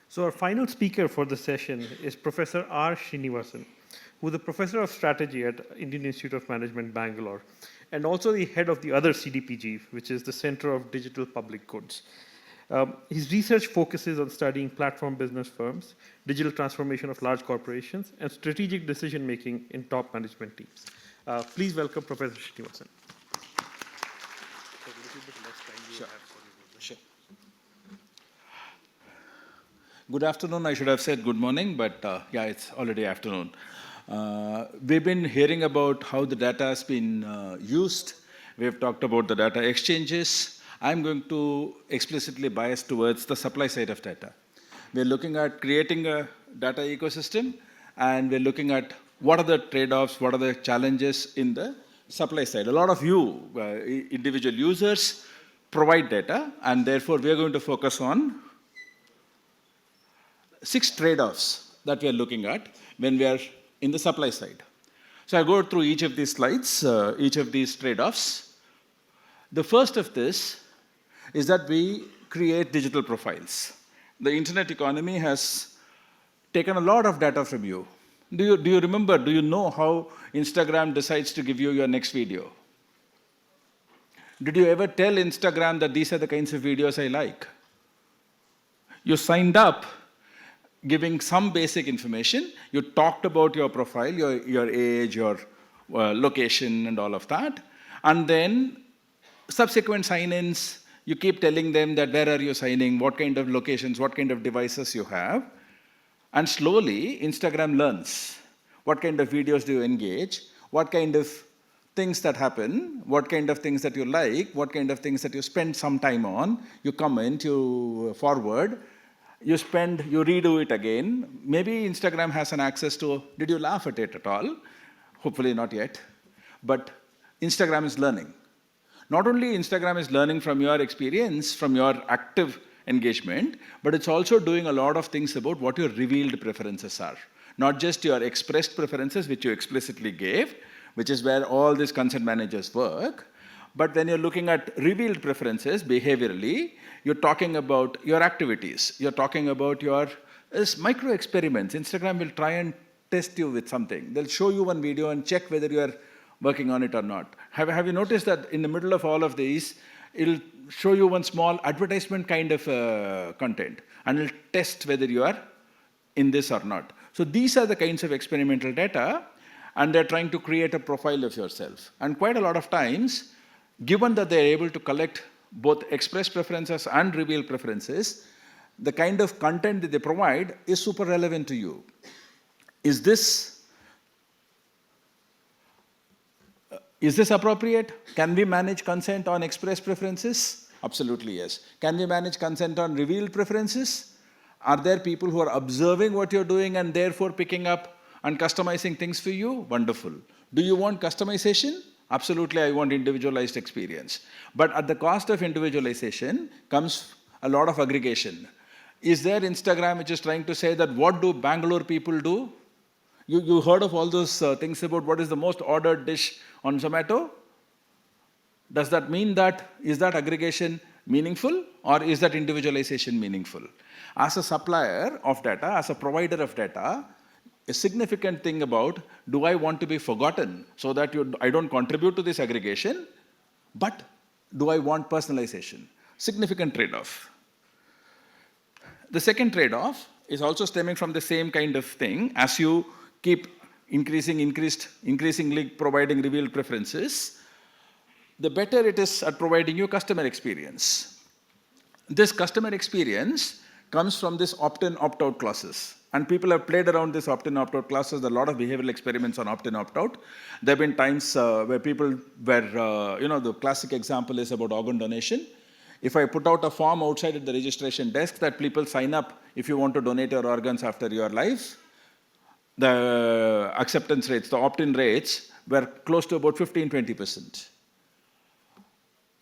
So our final speaker for the session is Professor R. Srinivasan, who is a professor of strategy at Indian Institute of Management, Bangalore, and also the head of the other CDPG, which is the Center of Digital Public Goods. His research focuses on studying platform business firms, digital transformation of large corporations, and strategic decision-making in top management teams. Please welcome Professor Srinivasan. Sure. Good afternoon. I should have said good morning, but yeah, it's already afternoon. We've been hearing about how the data has been used. We've talked about the data exchanges. I'm going to explicitly bias towards the supply side of data. We're looking at creating a data ecosystem, and we're looking at what are the trade-offs, what are the challenges in the supply side. A lot of you, individual users, provide data, and therefore we are going to focus on 6 trade-offs that we are looking at when we are in the supply side. So I'll go through each of these slides, each of these trade-offs. The first of this is that we create digital profiles. The internet economy has taken a lot of data from you. Do you remember, do you know how Instagram decides to give you your next video? Did you ever tell Instagram that these are the kinds of videos I like? You signed up giving some basic information. You talked about your profile, your age, your location, and all of that. And then subsequent sign-ins, you keep telling them that where are you signing, what kind of locations, what kind of devices you have. And slowly, Instagram learns what kind of videos do you engage, what kind of things that happen, what kind of things that you like, what kind of things that you spend some time on, you comment, you forward, you redo it again. Maybe Instagram has an access to, did you laugh at it at all? Hopefully not yet. But Instagram is learning. Not only Instagram is learning from your experience, from your active engagement, but it's also doing a lot of things about what your revealed preferences are. Not just your expressed preferences, which you explicitly gave, which is where all these consent managers work. But when you're looking at revealed preferences behaviorally, you're talking about your activities. You're talking about your micro experiments. Instagram will try and test you with something. They'll show you one video and check whether you're working on it or not. Have you noticed that in the middle of all of these, it'll show you one small advertisement kind of content, and it'll test whether you are in this or not. So these are the kinds of experimental data, and they're trying to create a profile of yourself. And quite a lot of times, given that they're able to collect both express preferences and reveal preferences, the kind of content that they provide is super relevant to you. Is this appropriate? Can we manage consent on express preferences? Absolutely yes. Can we manage consent on revealed preferences? Are there people who are observing what you're doing and therefore picking up and customizing things for you? Wonderful. Do you want customization? Absolutely, I want individualized experience. But at the cost of individualization comes a lot of aggregation. Is there Instagram which is trying to say that what do Bangalore people do? You heard of all those things about what is the most ordered dish on Zomato? Does that mean that, is that aggregation meaningful, or is that individualization meaningful? As a supplier of data, as a provider of data, a significant thing about, do I want to be forgotten so that I don't contribute to this aggregation, but do I want personalization? Significant trade-off. The second trade-off is also stemming from the same kind of thing. As you keep increasingly providing revealed preferences, the better it is at providing you customer experience. This customer experience comes from this opt-in, opt-out clauses. And people have played around this opt-in, opt-out clauses. There are a lot of behavioral experiments on opt-in, opt-out. There have been times where the classic example is about organ donation. If I put out a form outside at the registration desk that people sign up if you want to donate your organs after your life, the acceptance rates, the opt-in rates were close to about 15-20%.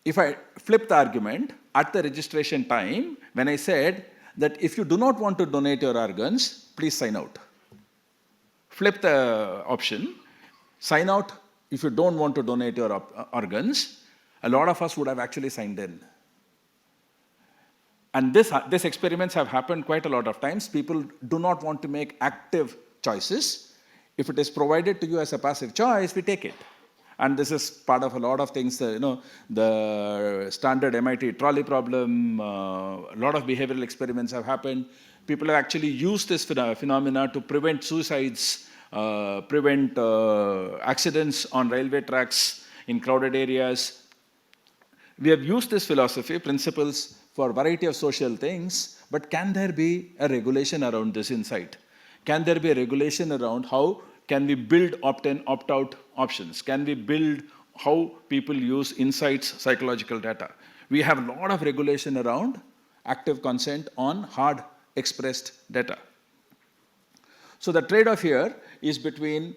If I flip the argument, at the registration time, when I said that if you do not want to donate your organs, please sign out. Flip the option, sign out if you don't want to donate your organs, a lot of us would have actually signed in. And these experiments have happened quite a lot of times. People do not want to make active choices. If it is provided to you as a passive choice, we take it. And this is part of a lot of things, the standard MIT trolley problem, a lot of behavioral experiments have happened. People have actually used this phenomena to prevent suicides, prevent accidents on railway tracks in crowded areas. We have used this philosophy, principles, for a variety of social things, but can there be a regulation around this insight? Can there be a regulation around how can we build opt-in, opt-out options? Can we build how people use insights, psychological data? We have a lot of regulation around active consent on hard expressed data. So the trade-off here is between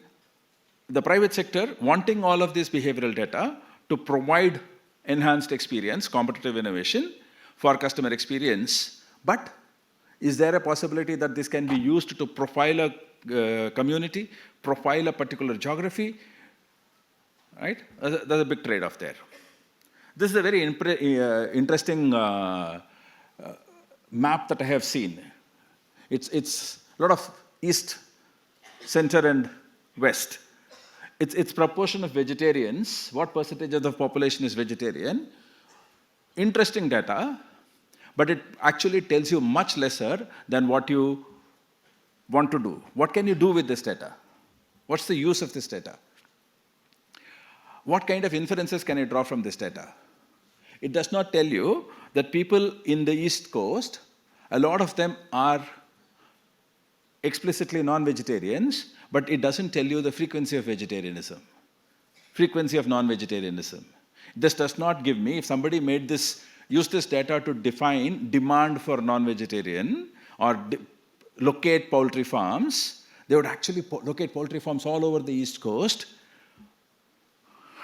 the private sector wanting all of this behavioral data to provide enhanced experience, competitive innovation for customer experience, but is there a possibility that this can be used to profile a community, profile a particular geography, right? There's a big trade-off there. This is a very interesting map that I have seen. It's a lot of east, center, and west. It's proportion of vegetarians, what percentage of the population is vegetarian. Interesting data, but it actually tells you much lesser than what you want to do. What can you do with this data? What's the use of this data? What kind of inferences can you draw from this data? It does not tell you that people in the East Coast, a lot of them are explicitly non-vegetarians, but it doesn't tell you the frequency of vegetarianism, frequency of non-vegetarianism. This does not give me, if somebody made this, used this data to define demand for non-vegetarian or locate poultry farms, they would actually locate poultry farms all over the East Coast.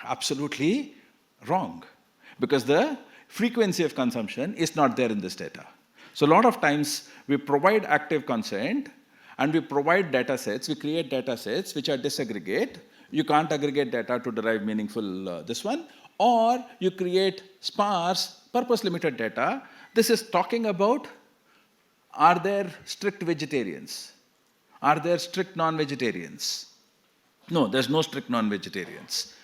Absolutely wrong, because the frequency of consumption is not there in this data. So a lot of times we provide active consent and we provide data sets, we create data sets which are disaggregate. You can't aggregate data to derive meaningful this one, or you create sparse, purpose-limited data. This is talking about, are there strict vegetarians? Are there strict non-vegetarians? No, there's no strict non-vegetarians.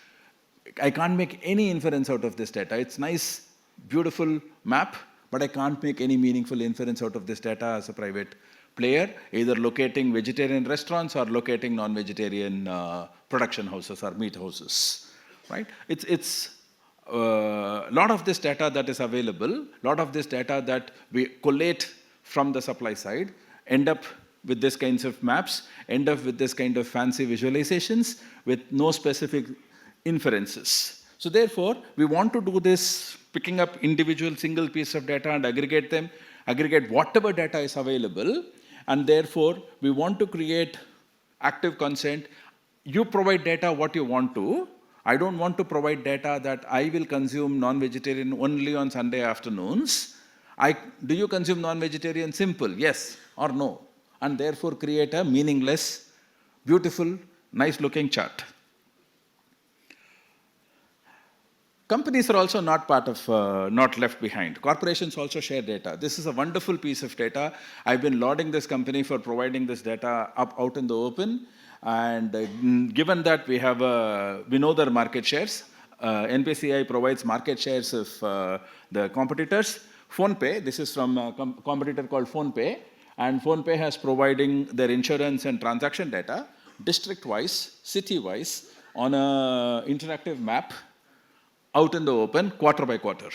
I can't make any inference out of this data. It's nice, beautiful map, but I can't make any meaningful inference out of this data as a private player, either locating vegetarian restaurants or locating non-vegetarian production houses or meat houses, right? It's a lot of this data that is available, a lot of this data that we collate from the supply side, end up with these kinds of maps, end up with this kind of fancy visualizations with no specific inferences. So therefore, we want to do this, picking up individual single piece of data and aggregate them, aggregate whatever data is available, and therefore, we want to create active consent. You provide data what you want to. I don't want to provide data that I will consume non-vegetarian only on Sunday afternoons. Do you consume non-vegetarian? Simple, yes or no. And therefore, create a meaningless, beautiful, nice-looking chart. Companies are also not part of, not left behind. Corporations also share data. This is a wonderful piece of data. I've been lauding this company for providing this data out in the open. And given that we know their market shares, NPCI provides market shares of the competitors. PhonePe, this is from a competitor called PhonePe. And PhonePe has providing their insurance and transaction data, district-wise, city-wise, on an interactive map, out in the open, quarter by quarter.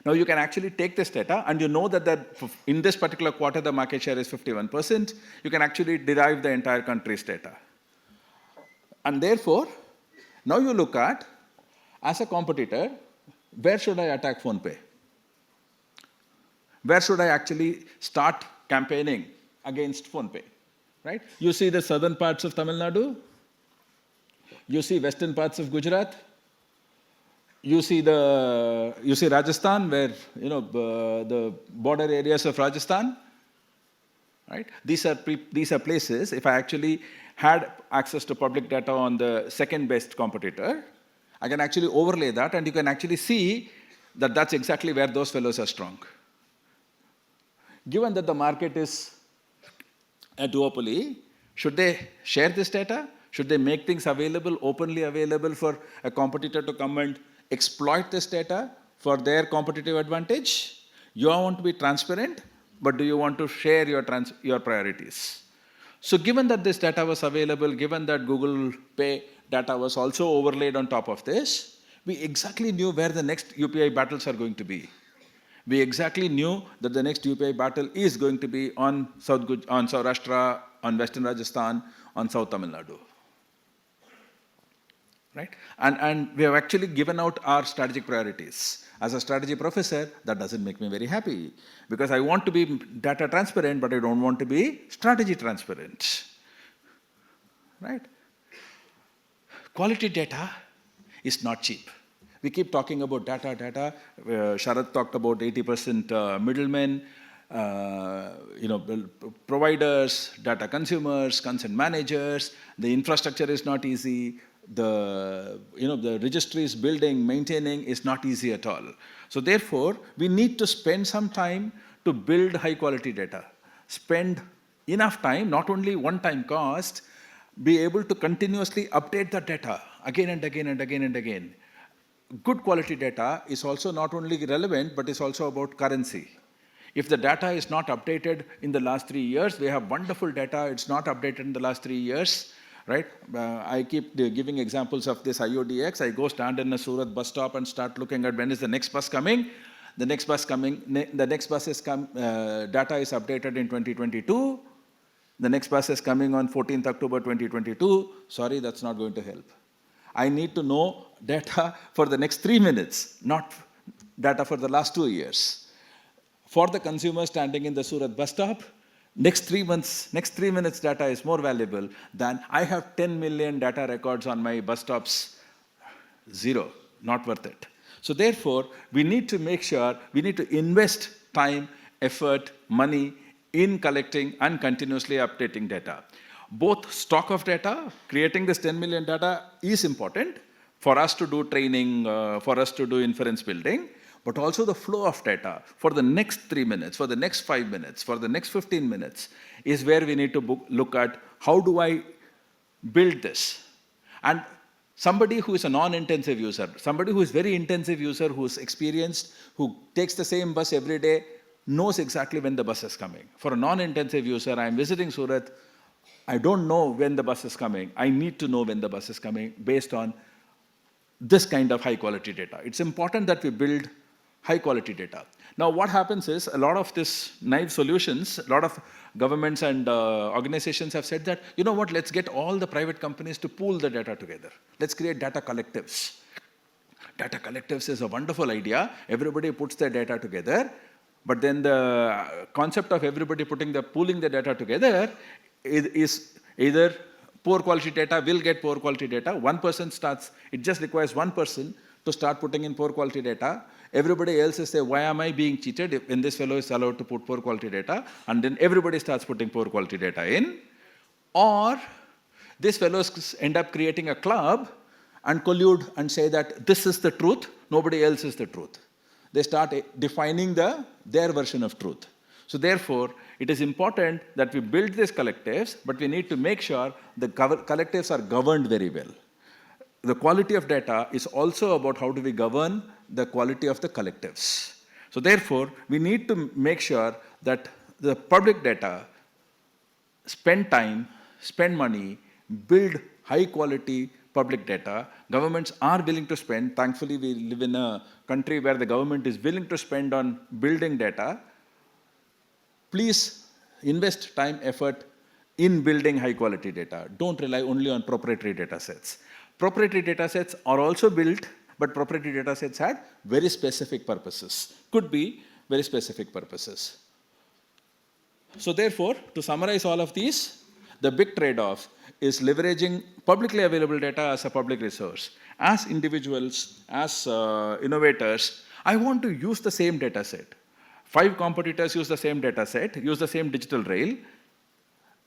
Now you can actually take this data and you know that in this particular quarter the market share is 51%. You can actually derive the entire country's data. And therefore, now you look at, as a competitor, where should I attack PhonePe? Where should I actually start campaigning against PhonePe? Right? You see the southern parts of Tamil Nadu, you see western parts of Gujarat, you see Rajasthan, where the border areas of Rajasthan, right? These are places. If I actually had access to public data on the second best competitor, I can actually overlay that, and you can actually see that that's exactly where those fellows are strong. given that the market is a duopoly, should they share this data? Should they make things available, openly available for a competitor to come and exploit this data for their competitive advantage? You want to be transparent, but do you want to share your priorities? So given that this data was available, given that Google Pay data was also overlaid on top of this, we exactly knew where the next UPI battles are going to be. We exactly knew that the next UPI battle is going to be on Saurashtra, on Western Rajasthan, on South Tamil Nadu. Right? And we have actually given out our strategic priorities. As a strategy professor, that doesn't make me very happy because I want to be data transparent, but I don't want to be strategy transparent. Right? Quality data is not cheap. We keep talking about data. Sharad talked about 80% middlemen, providers, data consumers, consent managers. The infrastructure is not easy. The registries building, maintaining is not easy at all. So therefore, we need to spend some time to build high quality data. Spend enough time, not only one-time cost, be able to continuously update the data again and again and again and again. Good quality data is also not only relevant, but is also about currency. If the data is not updated in the last 3 years, we have wonderful data, it's not updated in the last 3 years, right? I keep giving examples of this IODX. I go stand in a Surat bus stop and start looking at when is the next bus coming. The next bus is data is updated in 2022. The next bus is coming on 14th October 2022. Sorry, that's not going to help. I need to know data for the next 3 minutes, not data for the last 2 years. For the consumer standing in the Surat bus stop, next 3 minutes data is more valuable than I have 10 million data records on my bus stops. Zero, not worth it. So therefore, we need to make sure, we need to invest time, effort, money in collecting and continuously updating data. Both stock of data, creating this 10 million data is important for us to do training, for us to do inference building, but also the flow of data for the next 3 minutes, for the next 5 minutes, for the next 15 minutes is where we need to look at how do I build this. And somebody who is a non-intensive user, somebody who is very intensive user, who is experienced, who takes the same bus every day, knows exactly when the bus is coming. For a non-intensive user, I am visiting Surat, I don't know when the bus is coming. I need to know when the bus is coming based on this kind of high quality data. It's important that we build high quality data. Now what happens is a lot of these naive solutions, a lot of governments and organizations have said that, you know what, let's get all the private companies to pool the data together. Let's create data collectives. Data collectives is a wonderful idea. Everybody puts their data together, but then the concept of everybody pooling the data together is either poor quality data will get poor quality data. One person starts, it just requires one person to start putting in poor quality data. Everybody else is saying, why am I being cheated when this fellow is allowed to put poor quality data? And then everybody starts putting poor quality data in. Or these fellows end up creating a club and collude and say that this is the truth, nobody else is the truth. They start defining their version of truth. So therefore, it is important that we build these collectives, but we need to make sure the collectives are governed very well. The quality of data is also about how do we govern the quality of the collectives. So therefore, we need to make sure that the public data spend time, spend money, build high quality public data. Governments are willing to spend. Thankfully, we live in a country where the government is willing to spend on building data. Please invest time, effort in building high quality data. Don't rely only on proprietary data sets. Proprietary data sets are also built, but proprietary data sets had very specific purposes. Could be very specific purposes. So therefore, to summarize all of these, the big trade-off is leveraging publicly available data as a public resource. As individuals, as innovators, I want to use the same data set. 5 competitors use the same data set, use the same digital rail,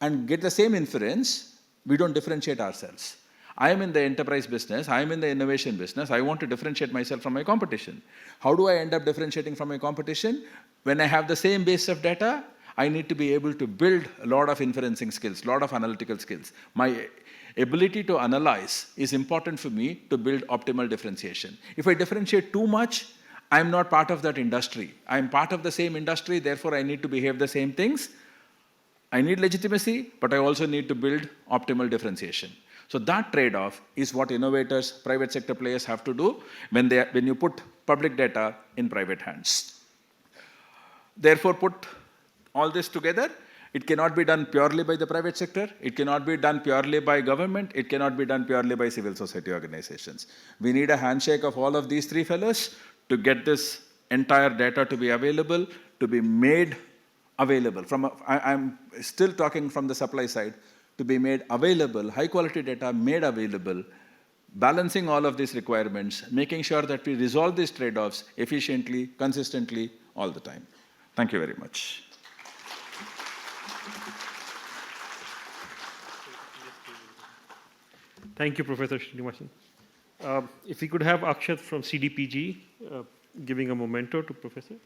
and get the same inference. We don't differentiate ourselves. I am in the enterprise business, I am in the innovation business, I want to differentiate myself from my competition. How do I end up differentiating from my competition? When I have the same base of data, I need to be able to build a lot of inferencing skills, a lot of analytical skills. My ability to analyze is important for me to build optimal differentiation. If I differentiate too much, I'm not part of that industry. I'm part of the same industry, therefore I need to behave the same things. I need legitimacy, but I also need to build optimal differentiation. So that trade-off is what innovators, private sector players have to do when you put public data in private hands. Therefore, put all this together, it cannot be done purely by the private sector, it cannot be done purely by government, it cannot be done purely by civil society organizations. We need a handshake of all of these three fellows to get this entire data to be available, to be made available. I'm still talking from the supply side, to be made available, high quality data made available, balancing all of these requirements, making sure that we resolve these trade-offs efficiently, consistently, all the time. Thank you very much. Thank you, Professor Srinivasan. If we could have Akshat from CDPG giving a memento to Professor.